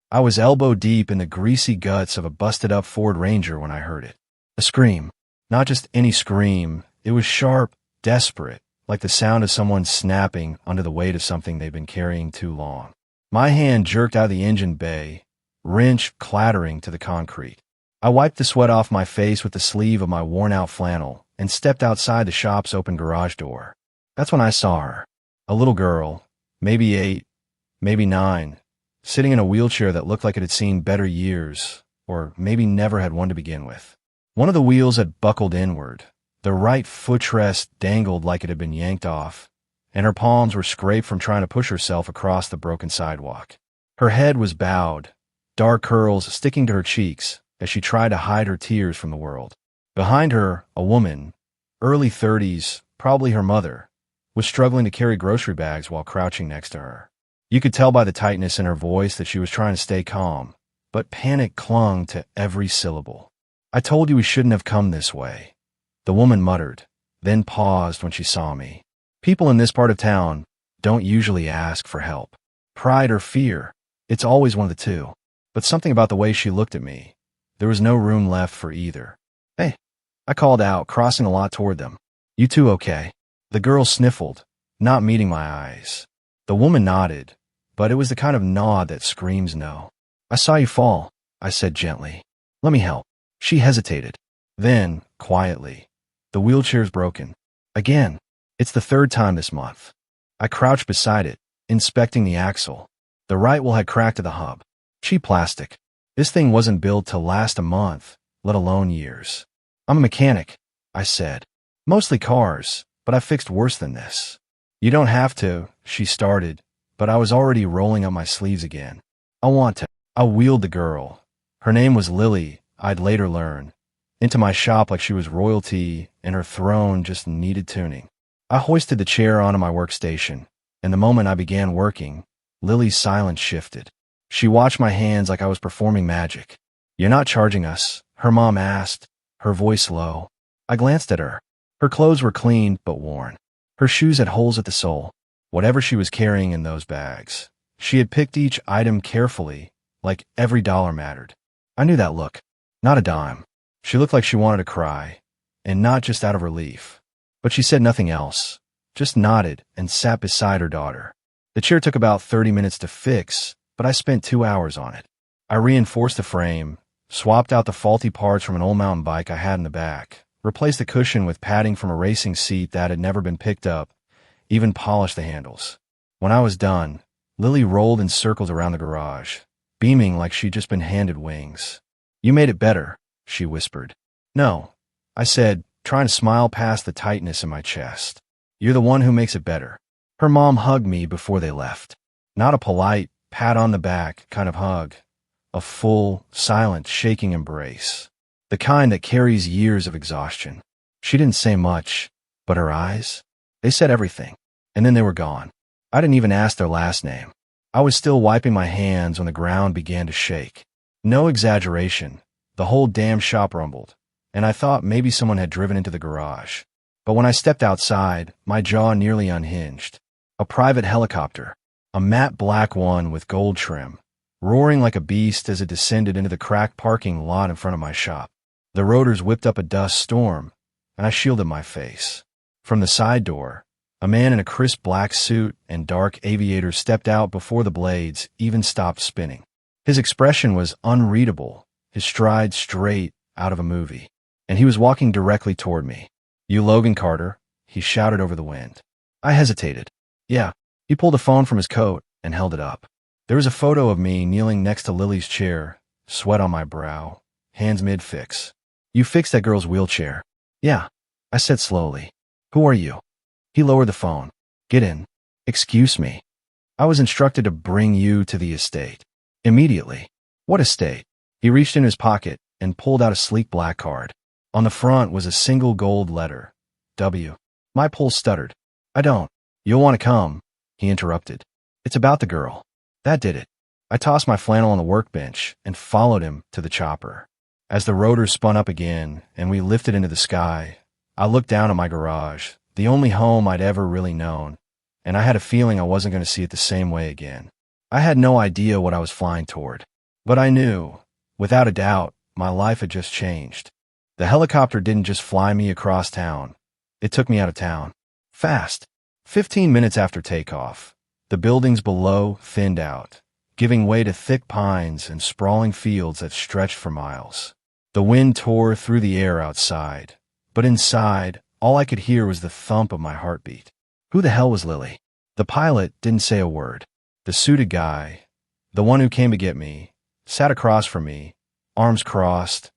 I was elbow deep in the greasy guts of a busted-up Ford Ranger when I heard it. A scream. Not just any scream. It was sharp, desperate, like the sound of someone snapping under the weight of something they've been carrying too long. My hand jerked out of the engine bay, wrench clattering to the concrete. I wiped the sweat off my face with the sleeve of my worn-out flannel and stepped outside the shop's open garage door. That's when I saw her. A little girl, maybe 8, maybe 9, sitting in a wheelchair that looked like it had seen better years, or maybe never had one to begin with. One of the wheels had buckled inward. The right footrest dangled like it had been yanked off, and her palms were scraped from trying to push herself across the broken sidewalk. Her head was bowed, dark curls sticking to her cheeks as she tried to hide her tears from the world. Behind her, a woman, early 30s, probably her mother, was struggling to carry grocery bags while crouching next to her. You could tell by the tightness in her voice that she was trying to stay calm, but panic clung to every syllable. "I told you we shouldn't have come this way," the woman muttered, then paused when she saw me. People in this part of town don't usually ask for help. Pride or fear, it's always one of the two. But something about the way she looked at me, there was no room left for either. "Hey," I called out, crossing the lot toward them. "You two okay?" The girl sniffled, not meeting my eyes. The woman nodded, but it was the kind of nod that screams no. "I saw you fall," I said gently. "Let me help." She hesitated. Then, quietly, "The wheelchair's broken. Again. It's the 3rd time this month." I crouched beside it, inspecting the axle. The right wheel had cracked at the hub. Cheap plastic. This thing wasn't built to last a month, let alone years. "I'm a mechanic," I said. "Mostly cars, but I fixed worse than this." "You don't have to," she started, but I was already rolling up my sleeves again. "I want to." I wheeled the girl. Her name was Lily, I'd later learn, into my shop like she was royalty and her throne just needed tuning. I hoisted the chair onto my workstation, and the moment I began working, Lily's silence shifted. She watched my hands like I was performing magic. "You're not charging us?" her mom asked, her voice low. I glanced at her. Her clothes were clean but worn. Her shoes had holes at the sole. Whatever she was carrying in those bags, she had picked each item carefully, like every dollar mattered. I knew that look. Not a dime. She looked like she wanted to cry, and not just out of relief. But she said nothing else, just nodded and sat beside her daughter. The chair took about 30 minutes to fix, but I spent 2 hours on it. I reinforced the frame, swapped out the faulty parts from an old mountain bike I had in the back, replaced the cushion with padding from a racing seat that had never been picked up, even polished the handles. When I was done, Lily rolled in circles around the garage, beaming like she'd just been handed wings. "You made it better," she whispered. "No," I said, trying to smile past the tightness in my chest. "You're the one who makes it better." Her mom hugged me before they left. Not a polite, pat on the back kind of hug. A full, silent, shaking embrace. The kind that carries years of exhaustion. She didn't say much, but her eyes, they said everything. And then they were gone. I didn't even ask their last name. I was still wiping my hands when the ground began to shake. No exaggeration. The whole damn shop rumbled, and I thought maybe someone had driven into the garage. But when I stepped outside, my jaw nearly unhinged. A private helicopter, a matte black one with gold trim, roaring like a beast as it descended into the cracked parking lot in front of my shop. The rotors whipped up a dust storm, and I shielded my face. From the side door, a man in a crisp black suit and dark aviators stepped out before the blades even stopped spinning. His expression was unreadable, his stride straight out of a movie, and he was walking directly toward me. "You Logan Carter?" he shouted over the wind. I hesitated. "Yeah." He pulled a phone from his coat and held it up. There was a photo of me kneeling next to Lily's chair, sweat on my brow, hands mid-fix. "You fixed that girl's wheelchair?" "Yeah," I said slowly. "Who are you?" He lowered the phone. "Get in." "Excuse me." "I was instructed to bring you to the estate." "Immediately." "What estate?" He reached in his pocket and pulled out a sleek black card. On the front was a single gold letter, W. My pulse stuttered. "I don't." "You'll want to come," he interrupted. "It's about the girl." That did it. I tossed my flannel on the workbench and followed him to the chopper. As the rotors spun up again and we lifted into the sky, I looked down at my garage, the only home I'd ever really known, and I had a feeling I wasn't going to see it the same way again. I had no idea what I was flying toward. But I knew, without a doubt, my life had just changed. The helicopter didn't just fly me across town. It took me out of town. Fast. 15 minutes after takeoff, the buildings below thinned out, giving way to thick pines and sprawling fields that stretched for miles. The wind tore through the air outside, but inside, all I could hear was the thump of my heartbeat. Who the hell was Lily? The pilot didn't say a word. The suited guy, the one who came to get me, sat across from me, arms crossed,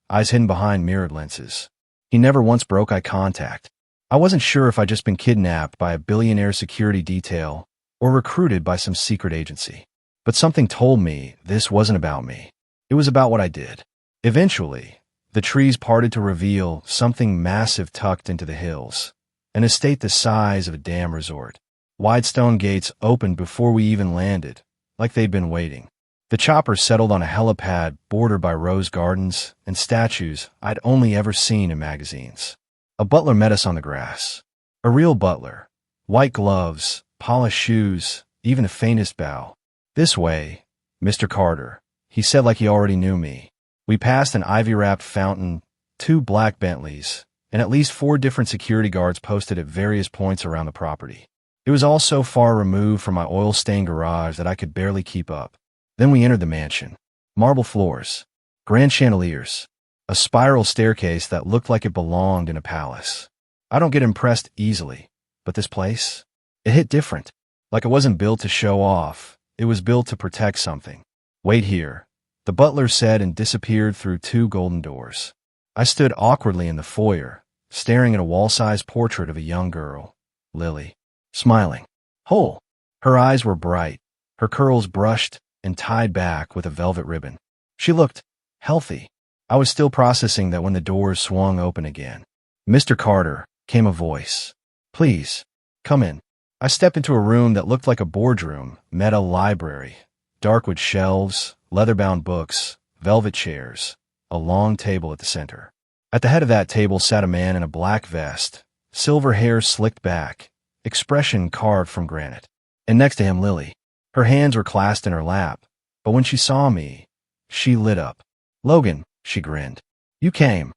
eyes hidden behind mirrored lenses. He never once broke eye contact. I wasn't sure if I'd just been kidnapped by a billionaire security detail or recruited by some secret agency. But something told me this wasn't about me. It was about what I did. Eventually, the trees parted to reveal something massive tucked into the hills, an estate the size of a dam resort. Wide stone gates opened before we even landed, like they'd been waiting. The chopper settled on a helipad bordered by rose gardens and statues I'd only ever seen in magazines. A butler met us on the grass. A real butler. White gloves, polished shoes, even the faintest bow. "This way, Mr. Carter," he said like he already knew me. We passed an ivy-wrapped fountain, 2 black Bentleys, and at least 4 different security guards posted at various points around the property. It was all so far removed from my oil-stained garage that I could barely keep up. Then we entered the mansion. Marble floors, grand chandeliers, a spiral staircase that looked like it belonged in a palace. I don't get impressed easily, but this place? It hit different. Like it wasn't built to show off. It was built to protect something. "Wait here," the butler said and disappeared through 2 golden doors. I stood awkwardly in the foyer, staring at a wall-sized portrait of a young girl, Lily, smiling. Whole. Her eyes were bright, her curls brushed and tied back with a velvet ribbon. She looked healthy. I was still processing that when the doors swung open again. "Mr. Carter," came a voice. "Please, come in." I stepped into a room that looked like a boardroom, met a library, dark with shelves, leather-bound books, velvet chairs, a long table at the center. At the head of that table sat a man in a black vest, silver hair slicked back, expression carved from granite. And next to him, Lily. Her hands were clasped in her lap, but when she saw me, she lit up. "Logan," she grinned. "You came."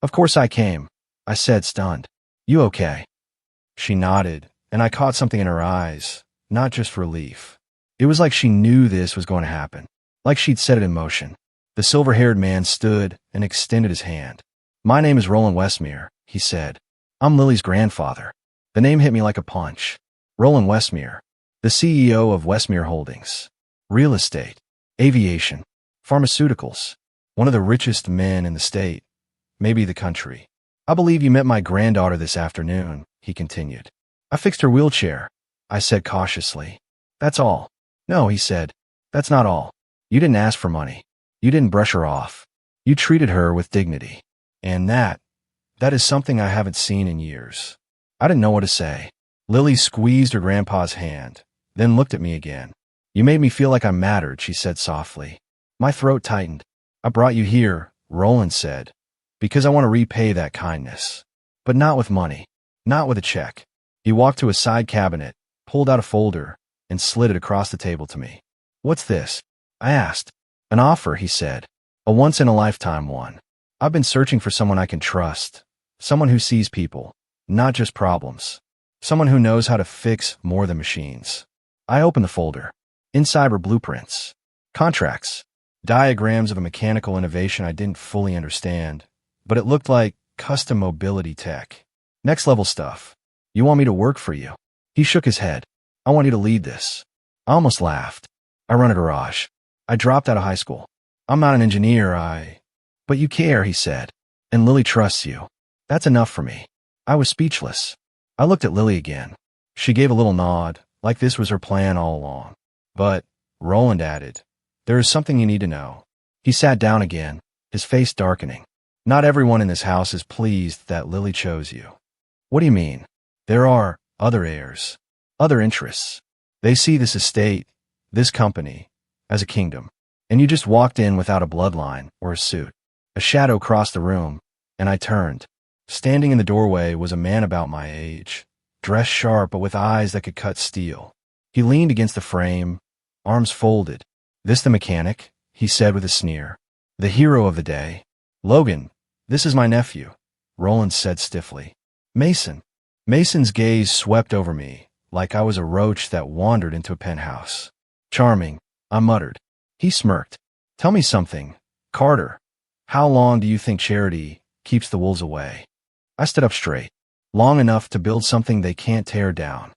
"Of course I came," I said, stunned. "You okay?" She nodded, and I caught something in her eyes, not just relief. It was like she knew this was going to happen, like she'd set it in motion. The silver-haired man stood and extended his hand. "My name is Roland Westmere," he said. "I'm Lily's grandfather." The name hit me like a punch. Roland Westmere, the CEO of Westmere Holdings. Real estate, aviation, pharmaceuticals. One of the richest men in the state, maybe the country. "I believe you met my granddaughter this afternoon," he continued. "I fixed her wheelchair," I said cautiously. "That's all." "No," he said. "That's not all. You didn't ask for money. You didn't brush her off. You treated her with dignity. And that is something I haven't seen in years." I didn't know what to say. Lily squeezed her grandpa's hand, then looked at me again. "You made me feel like I mattered," she said softly. My throat tightened. "I brought you here," Roland said, "because I want to repay that kindness. But not with money. Not with a check." He walked to a side cabinet, pulled out a folder, and slid it across the table to me. "What's this?" I asked. "An offer," he said. "A once-in-a-lifetime one. I've been searching for someone I can trust. Someone who sees people, not just problems. Someone who knows how to fix more than machines." I opened the folder. Inside were blueprints, contracts, diagrams of a mechanical innovation I didn't fully understand, but it looked like custom mobility tech. Next-level stuff. "You want me to work for you?" He shook his head. "I want you to lead this." I almost laughed. "I run a garage. I dropped out of high school. I'm not an engineer, But you care," he said. "And Lily trusts you." That's enough for me. I was speechless. I looked at Lily again. She gave a little nod, like this was her plan all along. "But," Roland added, "there is something you need to know." He sat down again, his face darkening. "Not everyone in this house is pleased that Lily chose you." "What do you mean?" "There are other heirs, other interests. They see this estate, this company, as a kingdom. And you just walked in without a bloodline or a suit." A shadow crossed the room, and I turned. Standing in the doorway was a man about my age, dressed sharp but with eyes that could cut steel. He leaned against the frame, arms folded. "This the mechanic?" he said with a sneer. The hero of the day. Logan, this is my nephew, Roland said stiffly. Mason. Mason's gaze swept over me, like I was a roach that wandered into a penthouse. Charming, I muttered. He smirked. Tell me something, Carter. How long do you think charity keeps the wolves away? I stood up straight. Long enough to build something they can't tear down.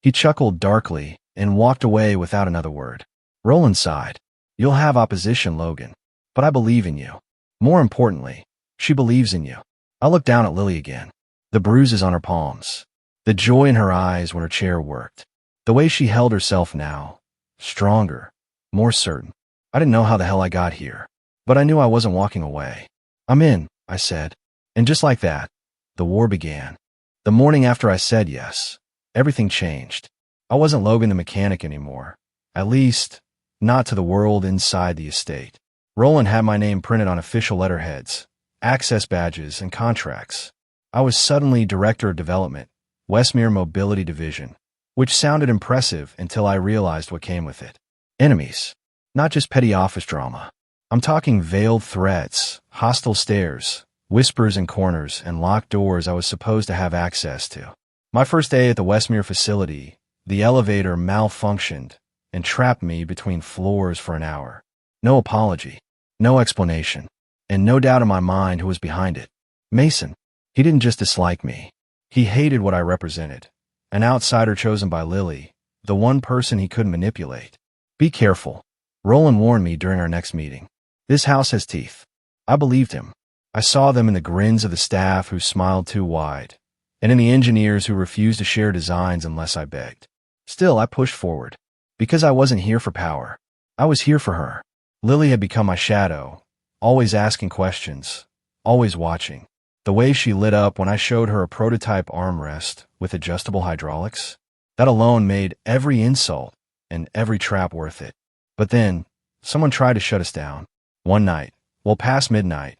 He chuckled darkly and walked away without another word. Roland sighed. You'll have opposition, Logan, but I believe in you. More importantly, she believes in you. I looked down at Lily again. The bruises on her palms. The joy in her eyes when her chair worked. The way she held herself now. Stronger. More certain. I didn't know how the hell I got here, but I knew I wasn't walking away. I'm in, I said. And just like that, the war began. The morning after I said yes, everything changed. I wasn't Logan the mechanic anymore. At least, not to the world inside the estate. Roland had my name printed on official letterheads, access badges, and contracts. I was suddenly Director of Development, Westmere Mobility Division, which sounded impressive until I realized what came with it. Enemies. Not just petty office drama. I'm talking veiled threats, hostile stares, whispers in corners, and locked doors I was supposed to have access to. My first day at the Westmere facility, the elevator malfunctioned and trapped me between floors for an hour. No apology, no explanation, and no doubt in my mind who was behind it. Mason. He didn't just dislike me. He hated what I represented. An outsider chosen by Lily, the one person he couldn't manipulate. Be careful. Roland warned me during our next meeting. This house has teeth. I believed him. I saw them in the grins of the staff who smiled too wide, and in the engineers who refused to share designs unless I begged. Still, I pushed forward. Because I wasn't here for power. I was here for her. Lily had become my shadow, always asking questions, always watching. The way she lit up when I showed her a prototype armrest with adjustable hydraulics, that alone made every insult and every trap worth it. But then, someone tried to shut us down. One night, well past midnight,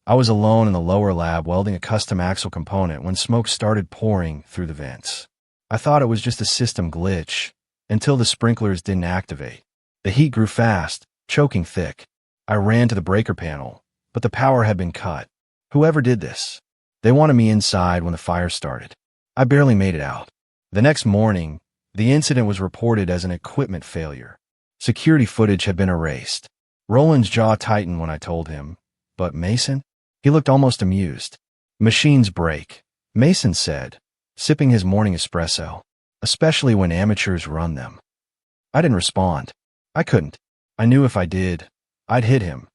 I was alone in the lower lab welding a custom axle component when smoke started pouring through the vents. I thought it was just a system glitch, until the sprinklers didn't activate. The heat grew fast, choking thick. I ran to the breaker panel, but the power had been cut. Whoever did this, they wanted me inside when the fire started. I barely made it out. The next morning, the incident was reported as an equipment failure. Security footage had been erased. Roland's jaw tightened when I told him. But Mason? He looked almost amused. Machines break, Mason said, sipping his morning espresso, especially when amateurs run them. I didn't respond. I couldn't. I knew if I did, I'd hit him.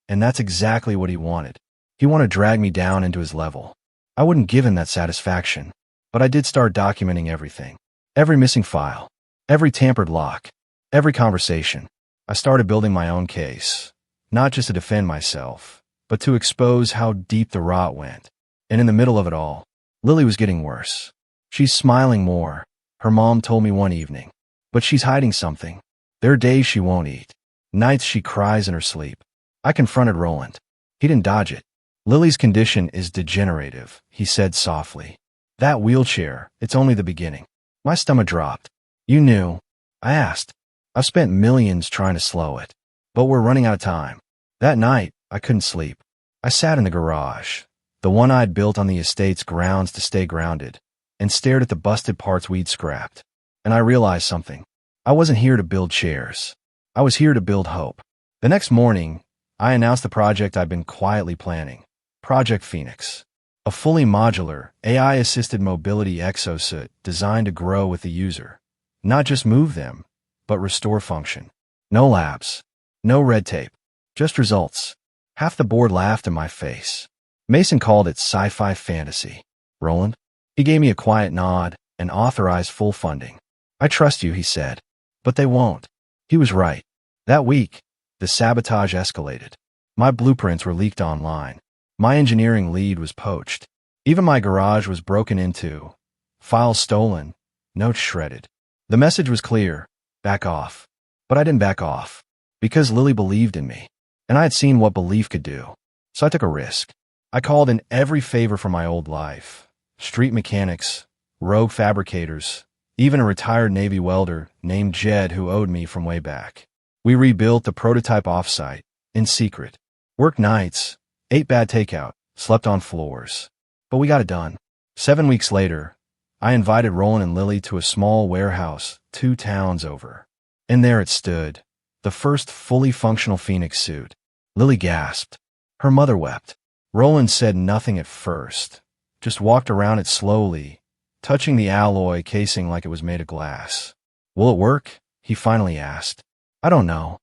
And that's exactly what he wanted. He wanted to drag me down into his level. I wouldn't give him that satisfaction, but I did start documenting everything. Every missing file, every tampered lock, every conversation. I started building my own case, not just to defend myself, but to expose how deep the rot went. And in the middle of it all, Lily was getting worse. She's smiling more, her mom told me one evening. But she's hiding something. There are days she won't eat. Nights she cries in her sleep. I confronted Roland. He didn't dodge it. Lily's condition is degenerative, he said softly. That wheelchair, it's only the beginning. My stomach dropped. You knew? I asked. I've spent millions trying to slow it. But we're running out of time. That night, I couldn't sleep. I sat in the garage, the one I'd built on the estate's grounds to stay grounded, and stared at the busted parts we'd scrapped. And I realized something. I wasn't here to build chairs. I was here to build hope. The next morning, I announced the project I'd been quietly planning. Project Phoenix. A fully modular, AI-assisted mobility exosuit designed to grow with the user. Not just move them, but restore function. No labs. No red tape. Just results. Half the board laughed in my face. Mason called it sci-fi fantasy. Roland? He gave me a quiet nod and authorized full funding. I trust you, he said. But they won't. He was right. That week, the sabotage escalated. My blueprints were leaked online. My engineering lead was poached. Even my garage was broken into. Files stolen. Notes shredded. The message was clear. Back off. But I didn't back off. Because Lily believed in me. And I had seen what belief could do. So I took a risk. I called in every favor from my old life. Street mechanics, rogue fabricators, even a retired Navy welder named Jed who owed me from way back. We rebuilt the prototype offsite, in secret. Worked nights, ate bad takeout, slept on floors. But we got it done. 7 weeks later, I invited Roland and Lily to a small warehouse 2 towns over. And there it stood, the first fully functional Phoenix suit. Lily gasped. Her mother wept. Roland said nothing at first, just walked around it slowly, touching the alloy casing like it was made of glass. Will it work? He finally asked. I don't know,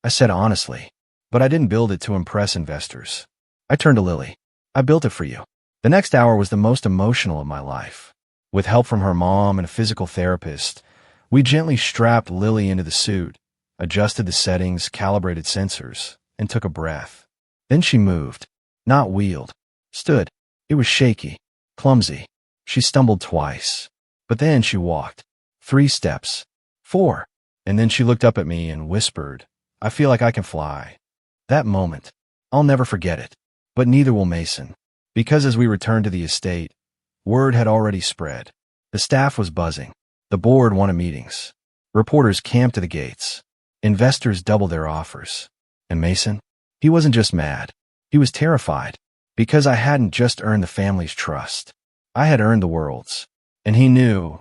I said honestly, but I didn't build it to impress investors. I turned to Lily. I built it for you. The next hour was the most emotional of my life. With help from her mom and a physical therapist, we gently strapped Lily into the suit, adjusted the settings, calibrated sensors, and took a breath. Then she moved, not wheeled, stood. It was shaky, clumsy. She stumbled twice, but then she walked. 3 steps, 4, and then she looked up at me and whispered, I feel like I can fly. That moment, I'll never forget it, but neither will Mason, because as we returned to the estate, word had already spread. The staff was buzzing. The board wanted meetings. Reporters camped at the gates. Investors doubled their offers. And Mason? He wasn't just mad. He was terrified, because I hadn't just earned the family's trust. I had earned the world's. And he knew,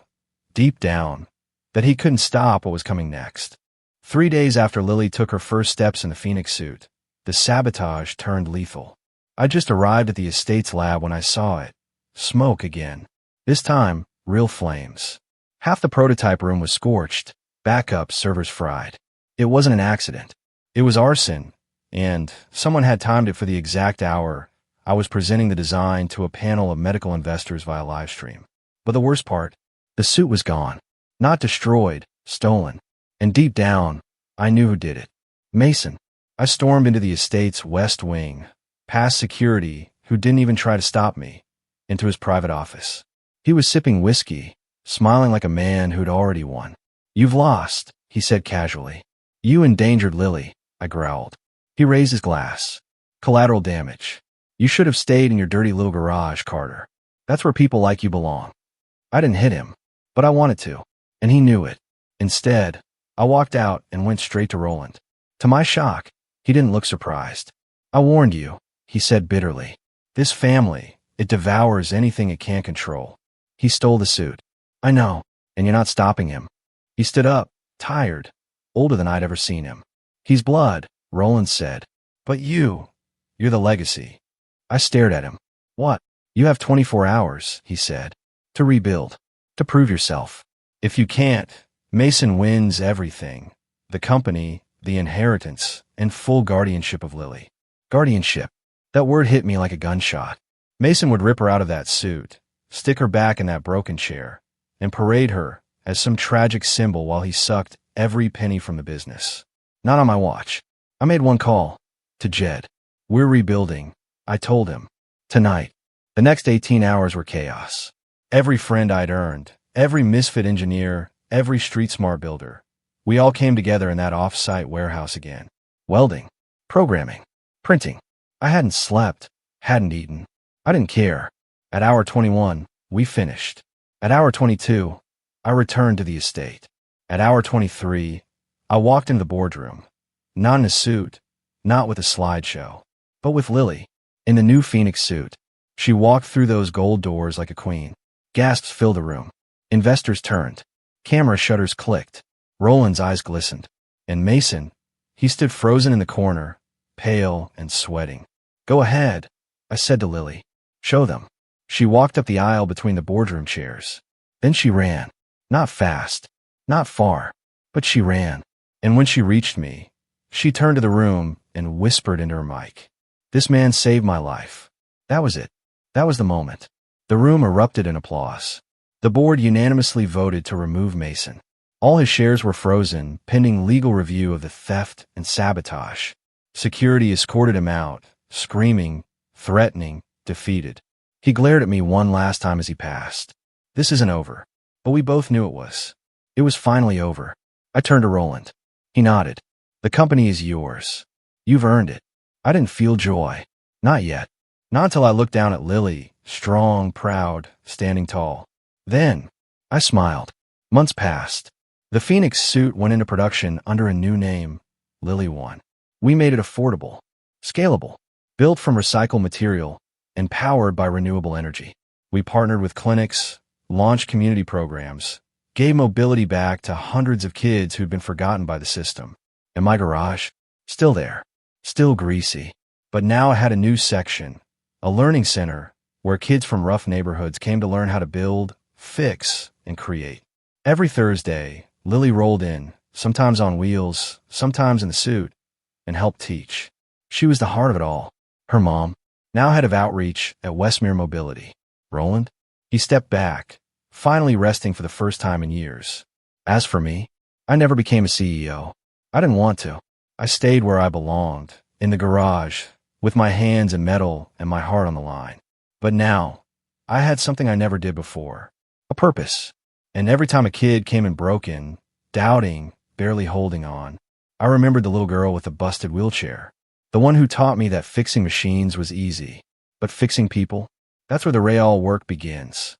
deep down, that he couldn't stop what was coming next. 3 days after Lily took her first steps in the Phoenix suit, the sabotage turned lethal. I just arrived at the estate's lab when I saw it. Smoke again. This time, real flames. Half the prototype room was scorched, backup servers fried. It wasn't an accident. It was arson, and someone had timed it for the exact hour I was presenting the design to a panel of medical investors via livestream. But the worst part, the suit was gone. Not destroyed, stolen. And deep down, I knew who did it. Mason. I stormed into the estate's west wing, past security, who didn't even try to stop me, into his private office. He was sipping whiskey, smiling like a man who'd already won. You've lost, he said casually. You endangered Lily, I growled. He raised his glass. Collateral damage. You should have stayed in your dirty little garage, Carter. That's where people like you belong. I didn't hit him, but I wanted to, and he knew it. Instead, I walked out and went straight to Roland. To my shock, he didn't look surprised. I warned you, he said bitterly. This family, it devours anything it can't control. He stole the suit. I know, and you're not stopping him. He stood up, tired, older than I'd ever seen him. He's blood, Roland said. But you're the legacy. I stared at him. What? You have 24 hours, he said, to rebuild, to prove yourself. If you can't, Mason wins everything. The company, the inheritance, and full guardianship of Lily. Guardianship. That word hit me like a gunshot. Mason would rip her out of that suit, stick her back in that broken chair, and parade her as some tragic symbol while he sucked every penny from the business. Not on my watch. I made one call. To Jed. We're rebuilding, I told him. Tonight. The next 18 hours were chaos. Every friend I'd earned, every misfit engineer, every street-smart builder. We all came together in that off-site warehouse again. Welding. Programming. Printing. I hadn't slept. Hadn't eaten. I didn't care. At hour 21, we finished. At hour 22, I returned to the estate. At hour 23, I walked into the boardroom. Not in a suit, not with a slideshow, but with Lily, in the new Phoenix suit. She walked through those gold doors like a queen. Gasps filled the room. Investors turned. Camera shutters clicked. Roland's eyes glistened. And Mason, he stood frozen in the corner, pale and sweating. Go ahead, I said to Lily. Show them. She walked up the aisle between the boardroom chairs. Then she ran. Not fast, not far, but she ran. And when she reached me, she turned to the room and whispered into her mic. This man saved my life. That was it. That was the moment. The room erupted in applause. The board unanimously voted to remove Mason. All his shares were frozen, pending legal review of the theft and sabotage. Security escorted him out, screaming, threatening, defeated. He glared at me one last time as he passed. This isn't over. But we both knew it was. It was finally over. I turned to Roland. He nodded. The company is yours. You've earned it. I didn't feel joy. Not yet. Not until I looked down at Lily, strong, proud, standing tall. Then, I smiled. Months passed. The Phoenix suit went into production under a new name, Lily One. We made it affordable, scalable, built from recycled material, and powered by renewable energy. We partnered with clinics, launched community programs, gave mobility back to hundreds of kids who'd been forgotten by the system. And my garage? Still there, still greasy. But now I had a new section, a learning center, where kids from rough neighborhoods came to learn how to build, fix, and create. Every Thursday, Lily rolled in, sometimes on wheels, sometimes in the suit, and helped teach. She was the heart of it all. Her mom, now head of outreach at Westmere Mobility. Roland? He stepped back, finally resting for the first time in years. As for me, I never became a CEO. I didn't want to. I stayed where I belonged, in the garage, with my hands in metal and my heart on the line. But now, I had something I never did before, a purpose. And every time a kid came in broken, doubting, barely holding on, I remembered the little girl with the busted wheelchair, the one who taught me that fixing machines was easy, but fixing people, that's where the real work begins.